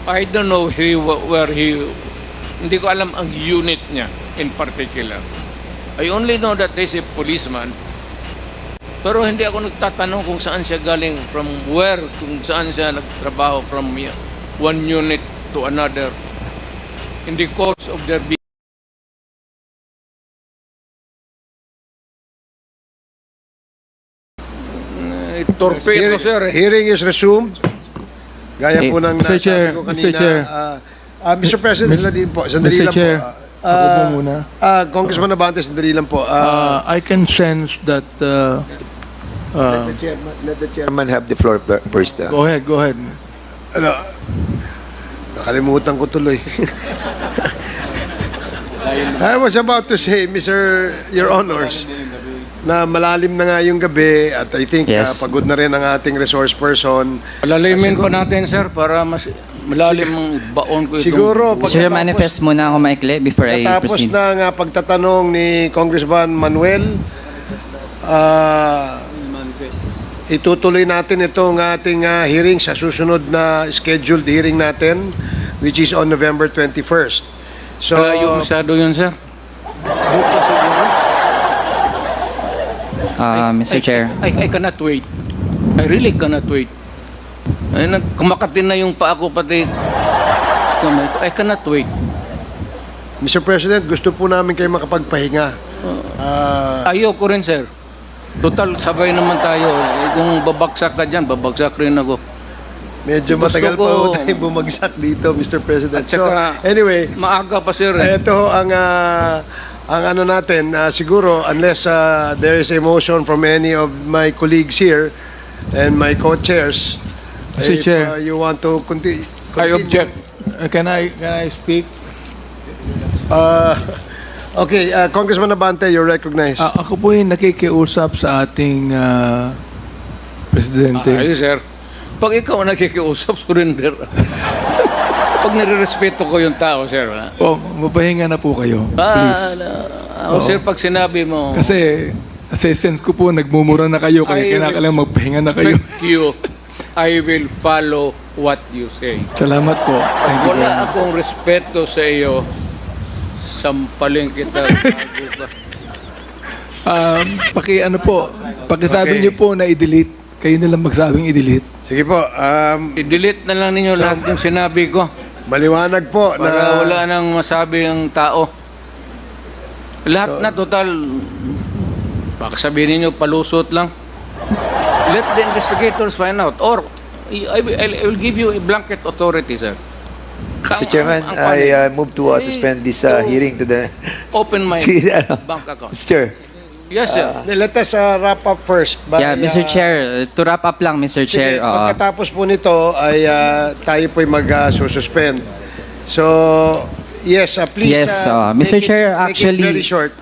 I don't know where he, hindi ko alam ang unit niya in particular. I only know that he's a policeman. Pero hindi ako nagtatanong kung saan siya galing, from where, kung saan siya nagtrabaho from one unit to another in the course of their being. Torpedo, sir. Hearing is resumed. Gaya po ng Mr. Chair, nasabi ko Mr. kanina. Chair. Mr. President, sandali po. Sandali Mr. lang Chair, po. ako po muna. Congressman Abante, sandali lang po. I can sense that... Let the chairman have the floor first. go ahead, go ahead. Ano, nakalimutan ko tuloy. I was about to say, Your Honors, na malalim na nga yung gabi at I think Yes. pagod na rin ang ating resource person. Palalimin pa natin, sir, para mas malalim ang baon ko itong... Siguro, Sir, manifest muna ako maikli before I tapos proceed. na nga pagtatanong ni Congressman Manuel, itutuloy natin itong ating hearing sa susunod na scheduled hearing natin, which is on November 21st. So, Malayo masyado yun, sir. Bukas siguro. Mr. Chair. I cannot wait. I really cannot wait. Ay, kumakatin na yung paa ko pati. I cannot wait. Mr. President, gusto po namin kayo makapagpahinga. Ayoko rin, sir. Total, sabay naman tayo. Kung babagsak ka dyan, babagsak rin ako. Medyo Gusto matagal pa ko- po tayo bumagsak dito, Mr. President. At saka, anyway, maaga pa, sir. ito ang ano natin, siguro, unless there is a motion from any of my colleagues here and my co-chairs, Mr. if Chair. you want to continue. I object. Can I speak? Okay, Congressman Abante, you're recognized. Ako po yung nakikiusap sa ating presidente. Ayos, sir. Pag ikaw ang nakikiusap, surrender. Pag nire-respeto ko yung tao, sir. Mapahinga na po kayo, please. Ako, sir, pag sinabi mo, Kasi sense ko po, nagmumura na kayo, kaya I kailangan magpahinga na kayo. respect you, I will follow what you say. Salamat po. Thank you very Wala much. akong respeto sa iyo, sampalin kita. Bago ka. Ano po, pakisabi Okay. niyo po na i-delete. Kayo na lang magsabing i-delete. Sige po, I-delete na lang ninyo lahat ng sinabi ko maliwanag po para na... wala nang masabi ang tao. Lahat na total, baka sabihin ninyo palusot lang. Let the investigators find out. Or, I will give you a blanket authority, sir. Mr. Chairman, I move to suspend this hearing to the... Open my See, bank account. Mr. Chair. Yes, sir. Let us wrap up first. Yeah, Mr. Chair, to wrap up lang, Mr. Chair. Sige, pagkatapos po nito ay tayo po'y mag-suspend. So, yes, please. Yes, Mr. Chair, make actually- it very short.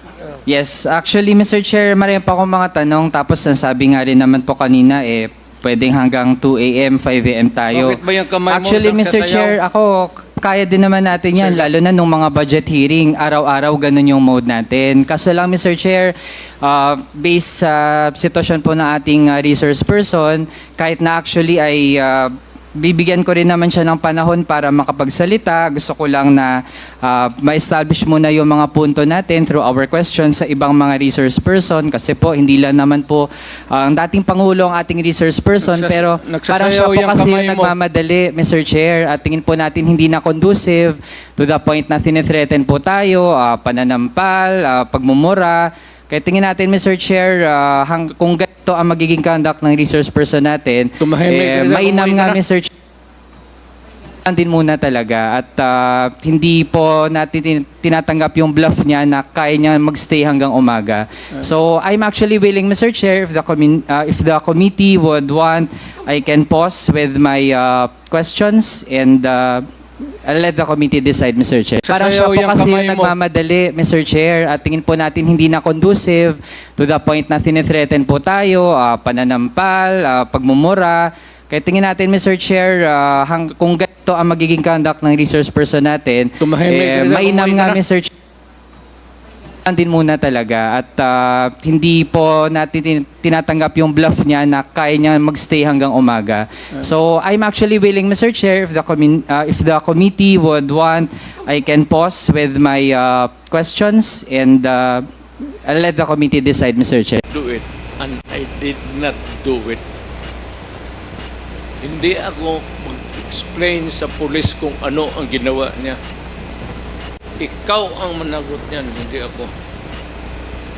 Yes, actually, Mr. Chair, marami pa akong mga tanong. Tapos, nasabi nga rin naman po kanina, pwedeng hanggang 2 a.m., 5 a.m. tayo. Bakit ba yung kamay mo Actually, Mr. nagsasayaw? Chair, ako, kaya din naman natin yan, lalo na nung mga budget hearing, araw-araw ganun yung mode natin. Kaso lang, Mr. Chair, based sa sitwasyon po ng ating resource person, kahit na actually ay bibigyan ko rin naman siya ng panahon para makapagsalita. Gusto ko lang na ma-establish muna yung mga punto natin through our questions sa ibang mga resource person kasi po hindi lang naman po ang dating Pangulo ang ating resource person pero parang siya po yung kasi kamay mo. nagmamadali, Mr. Chair, at tingin po natin hindi na conducive to the point na tinithreaten po tayo, pananampal, pagmumura. Kaya tingin natin, Mr. Chair, kung ganito ang magiging conduct ng resource person natin, Tumahimik ka na, mainam umuwi nga, ka na. Mr. Chair, din muna talaga at hindi po natin tinatanggap yung bluff niya na kaya niya magstay hanggang umaga. So I'm actually willing, Mr. Chair, if the committee would want, I can pause with my questions and I'll let the committee decide, Mr. Chair. Parang siya Sasayaw po yung kasi kamay mo. nagmamadali, Mr. Chair, at tingin po natin hindi na conducive to the point na tinithreaten po tayo, pananampal, pagmumura. Kaya tingin natin, Mr. Chair, kung ganito ang magiging conduct ng resource person natin, Tumahimik ka na, mainam umuwi ka nga, na. Mr. Chair, din muna talaga at hindi po natin tinatanggap yung bluff niya na kaya niya magstay hanggang umaga. So I'm actually willing, Mr. Chair, if the committee would want, I can pause with my questions and I'll let the committee decide, Mr. Chair. Do it, and I did not do it. Hindi ako mag-explain sa pulis kung ano ang ginawa niya. Ikaw ang managot niyan, hindi ako.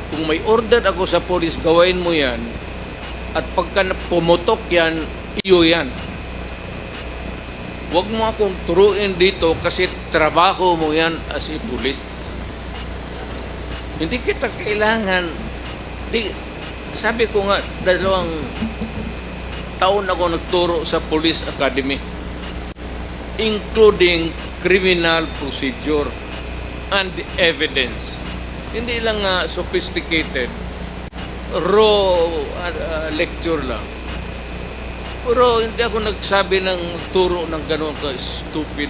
Kung may order ako sa pulis, gawain mo yan. At pagka pumutok yan, iyo yan. Huwag mo akong turuin dito kasi trabaho mo yan as a pulis. Hindi kita kailangan. Sabi ko nga, 2 taon ako nagturo sa Police Academy, including criminal procedure and evidence. Hindi lang sophisticated, raw lecture lang. Pero hindi ako nagsabi ng turo ng gano'n ka stupid.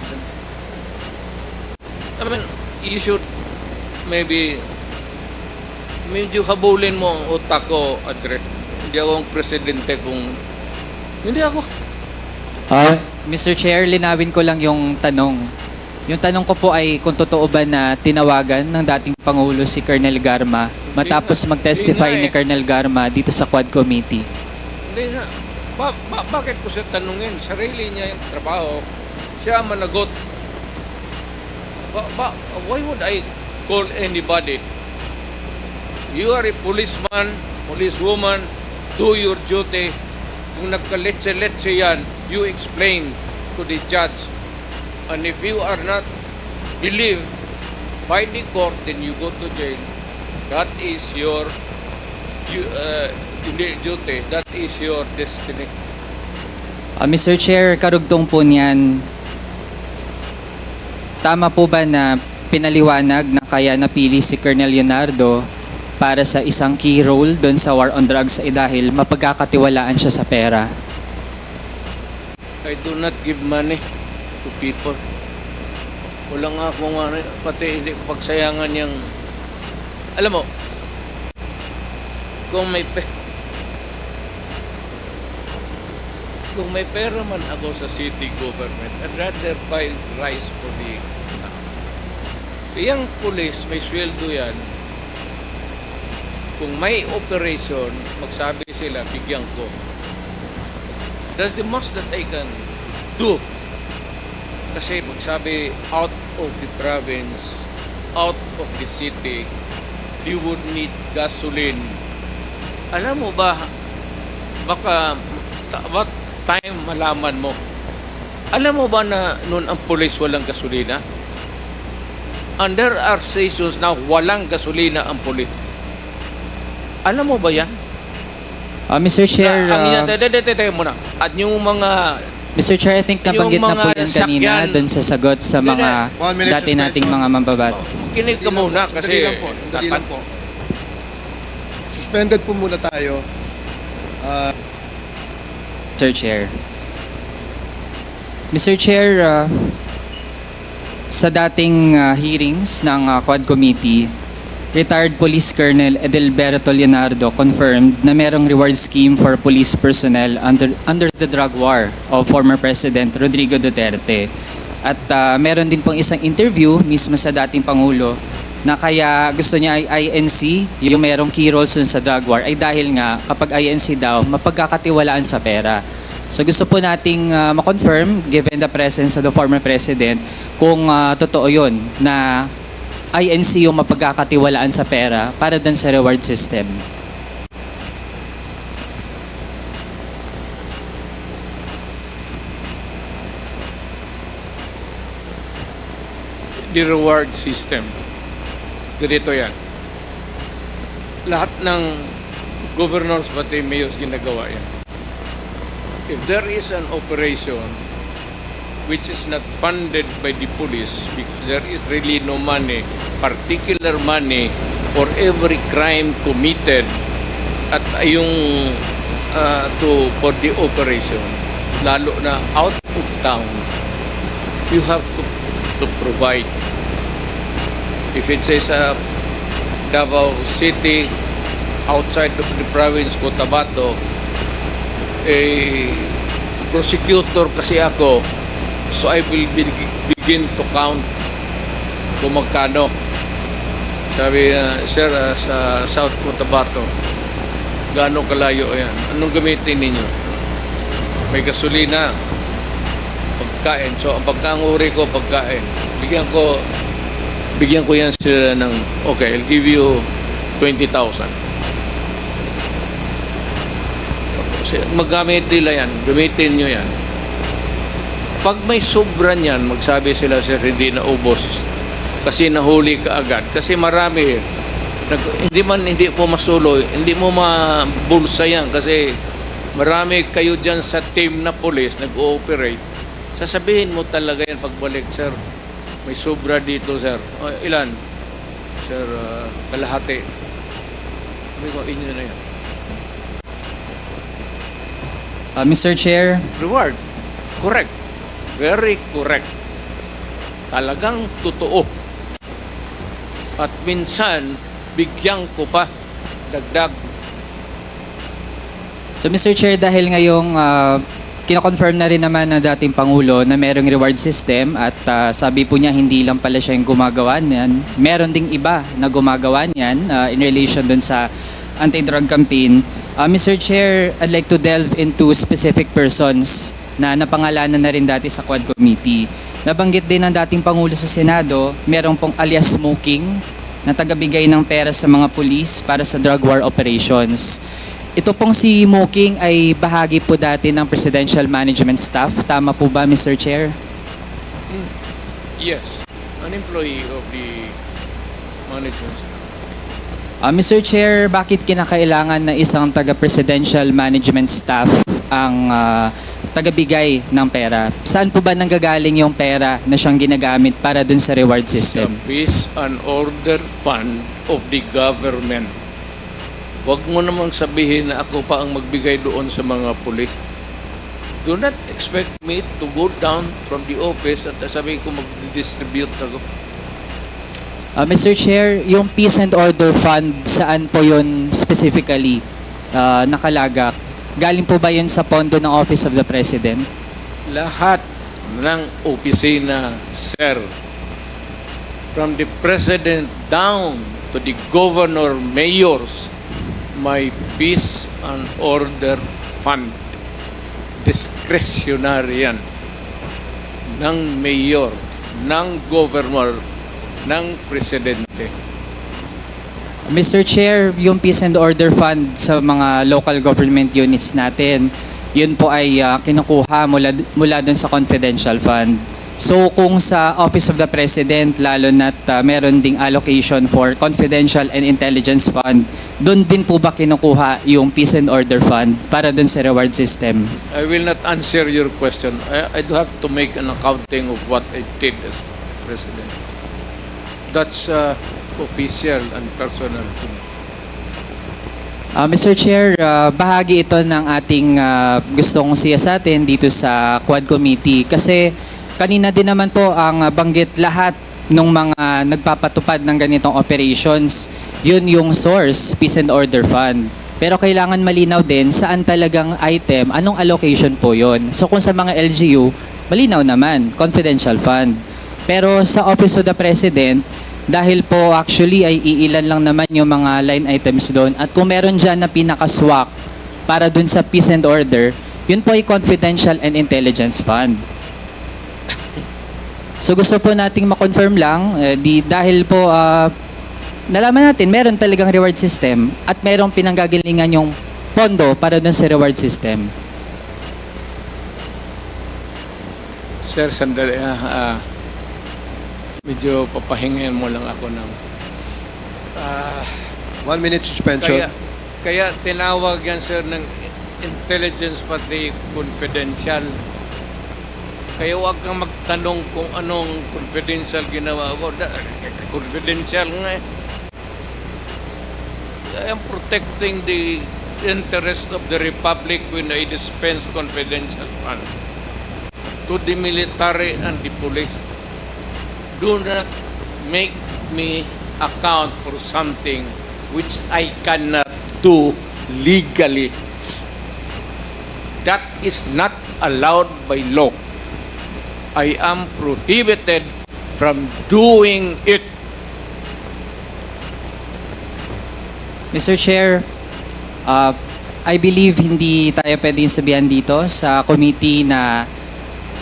I mean, you should maybe medyo habulin mo ang utak ko, Andre. Hindi ako ang presidente kung hindi ako. Mr. Chair, linawin ko lang yung tanong. Yung tanong ko po ay kung totoo ba na tinawagan ng dating Pangulo si Colonel Garma matapos mag-testify Hindi nga ni Colonel Garma dito sa Quad Committee. Hindi nga. Bakit ko siya tanungin? Sarili niya yung trabaho. Siya ang managot. Why would I call anybody? You are a policeman, policewoman, do your duty. Kung nagkaletse-letse yan, you explain to the judge. And if you are not believed by the court, then you go to jail. That is your duty. That is your destiny. Mr. Chair, karugtong po niyan, tama po ba na pinaliwanag na kaya napili si Colonel Leonardo para sa isang key role doon sa war on drugs ay dahil mapagkakatiwalaan siya sa pera? I do not give money to people. Wala nga akong pati hindi ko pagsayangan yung alam mo, kung may pera man ako sa city government, I'd rather buy rice for the yung police, may sweldo yan. Kung may operation, magsabi sila, bigyan ko. That's the most that I can do. Kasi magsabi, out of the province, out of the city, you would need gasoline. Alam mo ba, baka what time malaman mo? Alam mo ba na noon ang police walang gasolina? And there are stations na walang gasolina ang police. Alam mo ba yan? Mr. Chair, muna. At yung mga Mr. Chair, I think nabanggit yung na po mga yan kanina sakyan. doon sa sagot sa mga 1 minute dati nating suspension. mga mambabato. Makinig ka muna kasi Sandali lang po. Suspended po muna tayo. Mr. Chair. Mr. Chair, sa dating hearings ng Quad Committee, retired Police Colonel Edelberto Leonardo confirmed na merong reward scheme for police personnel under the drug war of former President Rodrigo Duterte. At meron din pong isang interview mismo sa dating Pangulo na kaya gusto niya ay INC, yung merong key roles dun sa drug war, ay dahil nga kapag INC daw, mapagkakatiwalaan sa pera. So gusto po nating ma-confirm, given the presence of the former President, kung totoo yun na INC yung mapagkakatiwalaan sa pera para dun sa reward system. the reward system. Ganito yan. Lahat ng governors pati mayors ginagawa yan. If there is an operation which is not funded by the police because there is really no money, particular money for every crime committed at yung for the operation, lalo na out of town, you have to provide. If it says Davao City, outside of the province, Cotabato, prosecutor kasi ako, so I will begin to count kung magkano. Sabi na, sir, sa South Cotabato, gaano kalayo yan? Anong gamitin ninyo? May gasolina, pagkain. So, ang pagkanguri ko, pagkain. Bigyan ko yan sila ng, okay, I'll give you 20,000. Magamit nila yan, gamitin nyo yan. Pag may sobra niyan, magsabi sila, sir, hindi na ubos. Kasi nahuli ka agad. Kasi marami, hindi po masuloy, hindi mo mabulsa yan. Kasi marami kayo dyan sa team na police, nag-ooperate. Sasabihin mo talaga yan pagbalik, sir. May sobra dito, sir. O, ilan? Sir, kalahati. Sabi ko, inyo na yan. Mr. Chair, Reward. Correct. Very correct. Talagang totoo. At minsan, bigyan ko pa dagdag. so Mr. Chair, dahil ngayong kino-confirm na rin naman ng dating Pangulo na merong reward system at sabi po niya hindi lang pala siya yung gumagawa niyan. Meron ding iba na gumagawa niyan in relation dun sa anti-drug campaign. Mr. Chair, I'd like to delve into specific persons na napangalanan na rin dati sa Quad Committee. Nabanggit din ng dating Pangulo sa Senado, merong pong alias smoking na tagabigay ng pera sa mga pulis para sa drug war operations. Ito pong si Smoking ay bahagi po dati ng Presidential Management Staff. Tama po ba, Mr. Chair? Yes. An employee of the management staff. Mr. Chair, bakit kinakailangan na isang taga-Presidential Management Staff ang tagabigay ng pera? Saan po ba nanggagaling yung pera na siyang ginagamit para dun sa reward The system? Peace and Order Fund of the government. Huwag mo namang sabihin na ako pa ang magbigay doon sa mga pulis. Do not expect me to go down from the office at sabihin ko mag-distribute ako. Mr. Chair, yung Peace and Order Fund, saan po yun specifically nakalagak? Galing po ba yun sa pondo ng Office of the President? Lahat ng opisina, sir, from the President down to the Governor, Mayors, may Peace and Order Fund. Discretionary yan. Ng Mayor, ng Governor, ng Presidente. Mr. Chair, yung Peace and Order Fund sa mga local government units natin, yun po ay kinukuha mula dun sa confidential fund. So kung sa Office of the President, lalo na't meron ding allocation for confidential and intelligence fund, dun din po ba kinukuha yung Peace and Order Fund para dun sa reward system? I will not answer your question. I do have to make an accounting of what I did as President. That's official and personal to me. Mr. Chair, bahagi ito ng ating gustong siyasatin dito sa Quad Committee kasi kanina din naman po ang banggit lahat ng mga nagpapatupad ng ganitong operations. Yun yung source, Peace and Order Fund. Pero kailangan malinaw din saan talagang item, anong allocation po yun. So kung sa mga LGU, malinaw naman, confidential fund. Pero sa Office of the President, dahil po actually ay iilan lang naman yung mga line items doon at kung meron dyan na pinakaswak para dun sa Peace and Order, yun po ay confidential and intelligence fund. So gusto po nating ma-confirm lang, dahil po nalaman natin meron talagang reward system at merong pinanggagalingan yung pondo para dun sa reward system. Sir, sandali. Medyo papahingin mo lang ako ng 1 minute suspension. Kaya tinawag yan, sir, ng intelligence pati confidential. Kaya huwag kang magtanong kung anong confidential ginawa ko. Confidential nga eh. I am protecting the interest of the Republic when I dispense confidential fund to the military and the police. Do not make me account for something which I cannot do legally. That is not allowed by law. I am prohibited from doing it. Mr. Chair, I believe hindi tayo pwedeng sabihan dito sa committee na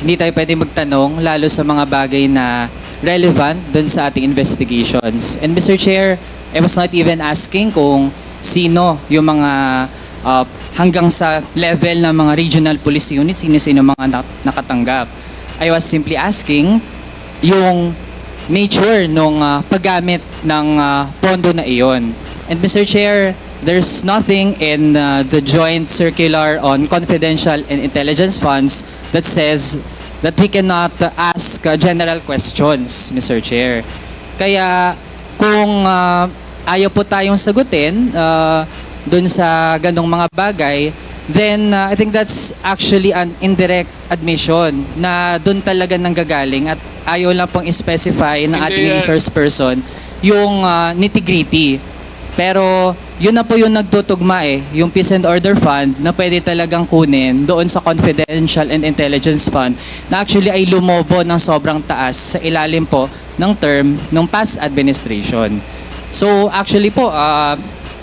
hindi tayo pwedeng magtanong lalo sa mga bagay na relevant dun sa ating investigations. And Mr. Chair, I was not even asking kung sino yung mga hanggang sa level ng mga regional police units, sino-sino mga nakatanggap. I was simply asking yung nature ng paggamit ng pondo na iyon. And Mr. Chair, there's nothing in the joint circular on confidential and intelligence funds that says that we cannot ask general questions, Mr. Chair. Kaya kung ayaw po tayong sagutin dun sa ganong mga bagay, then I think that's actually an indirect admission na dun talaga nanggagaling at ayaw lang pong specify ng ating resource person yung nitty-gritty. Pero yun na po yung nagtutugma yung Peace and Order Fund na pwede talagang kunin doon sa Confidential and Intelligence Fund na actually ay lumobo ng sobrang taas sa ilalim po ng term ng past administration. So actually po,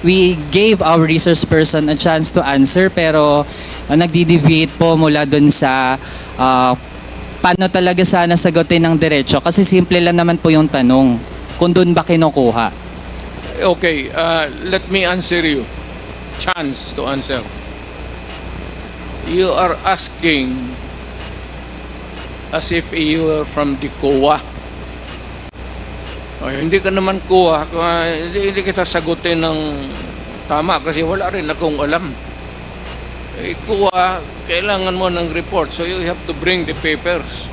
we gave our resource person a chance to answer pero nagdi-deviate po mula doon sa paano talaga sana sagutin ng diretso kasi simple lang naman po yung tanong kung doon ba kinukuha. Okay, let me answer you. Chance to answer. You are asking as if you are from the COA. Hindi ka naman COA. Hindi kita sagutin ng tama kasi wala rin akong alam. COA, kailangan mo ng report. So you have to bring the papers.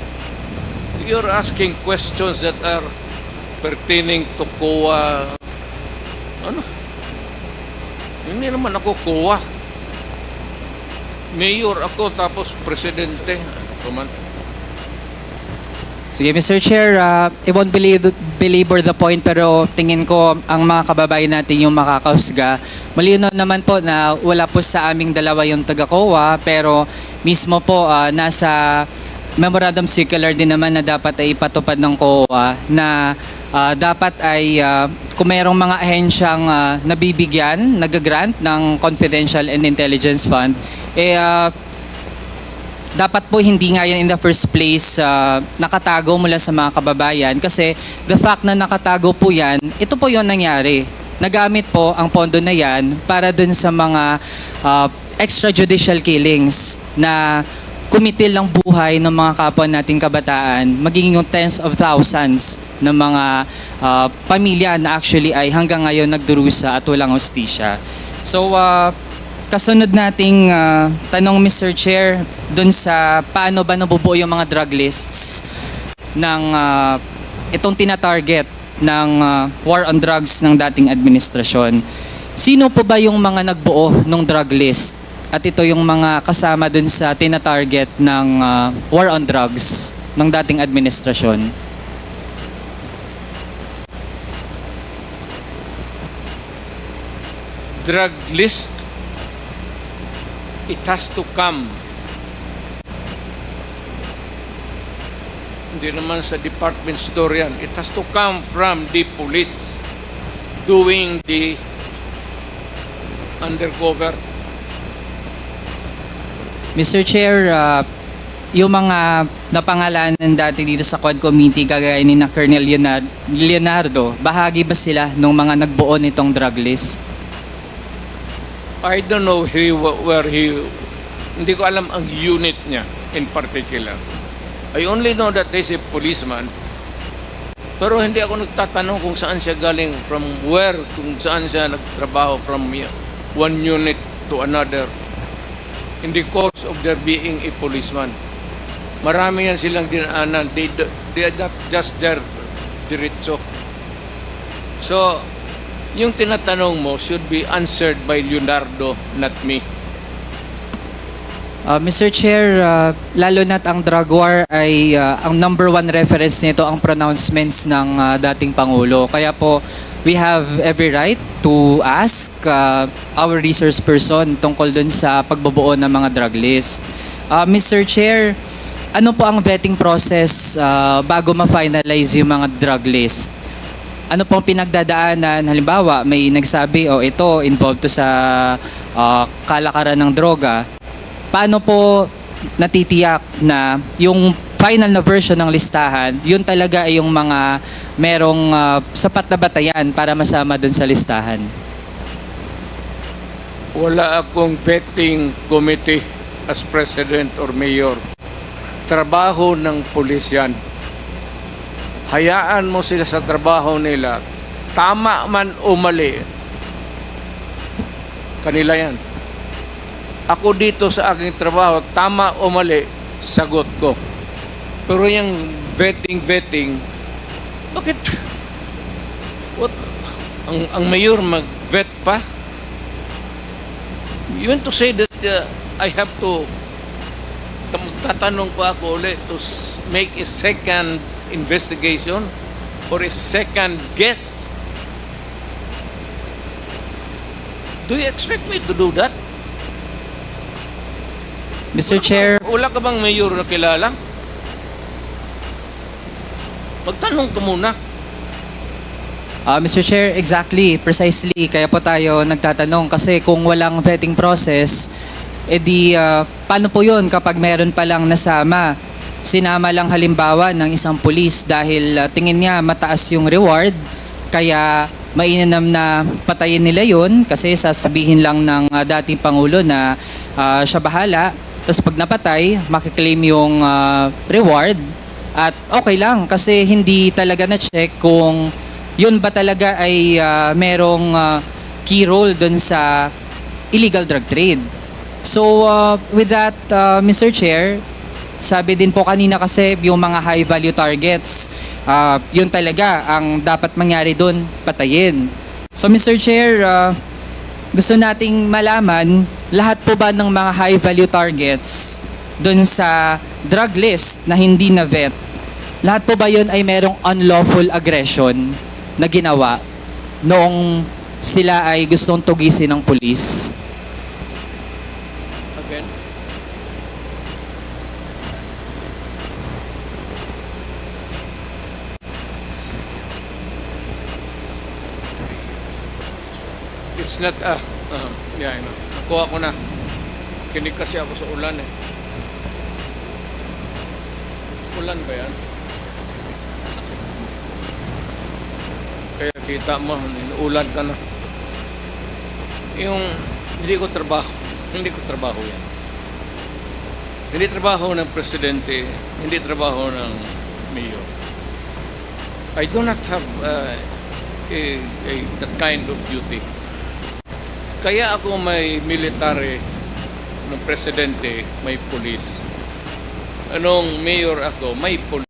You're asking questions that are pertaining to COA. Ano? Hindi naman ako COA. Mayor ako tapos presidente. Kuman. Sige, Mr. Chair, I won't belabor the point pero tingin ko ang mga kababayan natin yung makakausga. Malinaw naman po na wala po sa aming dalawa yung taga-COA pero mismo po nasa memorandum circular din naman na dapat ay ipatupad ng COA na dapat ay kung mayroong mga ahensyang nabibigyan, nag-grant ng Confidential and Intelligence Fund, dapat po hindi nga yan in the first place nakatago mula sa mga kababayan kasi the fact na nakatago po yan, ito po yung nangyari. Nagamit po ang pondo na yan para dun sa mga extrajudicial killings na kumitil ang buhay ng mga kapwa nating kabataan, magiging yung tens of thousands ng mga pamilya na actually ay hanggang ngayon nagdurusa at walang hustisya. So, kasunod nating tanong, Mr. Chair, dun sa paano ba nabubuo yung mga drug lists ng itong tina-target ng war on drugs ng dating administrasyon. Sino po ba yung mga nagbuo ng drug list? At ito yung mga kasama dun sa tina-target ng war on drugs ng dating administrasyon. Drug list, it has to come. Hindi naman sa department store yan. It has to come from the police doing the undercover. Mr. Chair, yung mga napangalanan dati dito sa Quad Committee kagaya ni na Colonel Leonardo, bahagi ba sila nung mga nagbuo nitong drug list? I don't know hindi ko alam ang unit niya in particular. I only know that he's a policeman. Pero hindi ako nagtatanong kung saan siya galing, from where, kung saan siya nagtrabaho from one unit to another. In the course of their being a policeman. Marami yan silang dinaanan. They are not just there diretso. So, yung tinatanong mo should be answered by Leonardo, not me. Mr. Chair, lalo na't ang drug war ay ang number one reference nito ang pronouncements ng dating Pangulo. Kaya po, we have every right to ask our resource person tungkol dun sa pagbubuo ng mga drug list. Mr. Chair, ano po ang vetting process bago ma-finalize yung mga drug list? Ano pong pinagdadaanan? Halimbawa, may nagsabi, ito, involved to sa kalakaran ng droga. Paano po natitiyak na yung final na version ng listahan, yun talaga ay yung mga merong sapat na batayan para masama dun sa listahan? Wala akong vetting committee as president or mayor. Trabaho ng pulis yan. Hayaan mo sila sa trabaho nila. Tama man o mali, kanila yan. Ako dito sa aking trabaho, tama o mali, sagot ko. Pero yung vetting, bakit? What? Ang mayor mag-vet pa? You want to say that I have to tatanong pa ako ulit to make a second investigation or a second guess? Do you expect me to do that? Mr. Chair, Wala ka bang mayor na kilala? Magtanong ka muna. Mr. Chair, exactly, precisely. Kaya po tayo nagtatanong kasi kung walang vetting process, paano po yun kapag meron palang nasama? Sinama lang halimbawa ng isang pulis dahil tingin niya mataas yung reward, kaya mainam na patayin nila yun kasi sasabihin lang ng dating Pangulo na siya bahala. Tapos pag napatay, makiklaim yung reward at okay lang kasi hindi talaga na-check kung yun ba talaga ay merong key role dun sa illegal drug trade. So with that, Mr. Chair, sabi din po kanina kasi yung mga high value targets, yun talaga ang dapat mangyari dun, patayin. So Mr. Chair, gusto nating malaman, lahat po ba ng mga high value targets dun sa drug list na hindi na vet, lahat po ba yun ay merong unlawful aggression na ginawa noong sila ay gustong tugisin ng pulis? Again. It's not, yeah, I know. Nakuha ko na. Kinig kasi ako sa ulan eh. Ulan ba yan? Kaya kita mo, ulan ka na. Yung, hindi ko trabaho yan. Hindi trabaho ng presidente, hindi trabaho ng mayor. I do not have that kind of duty. Kaya ako may military ng presidente, may police. Anong mayor ako, may police.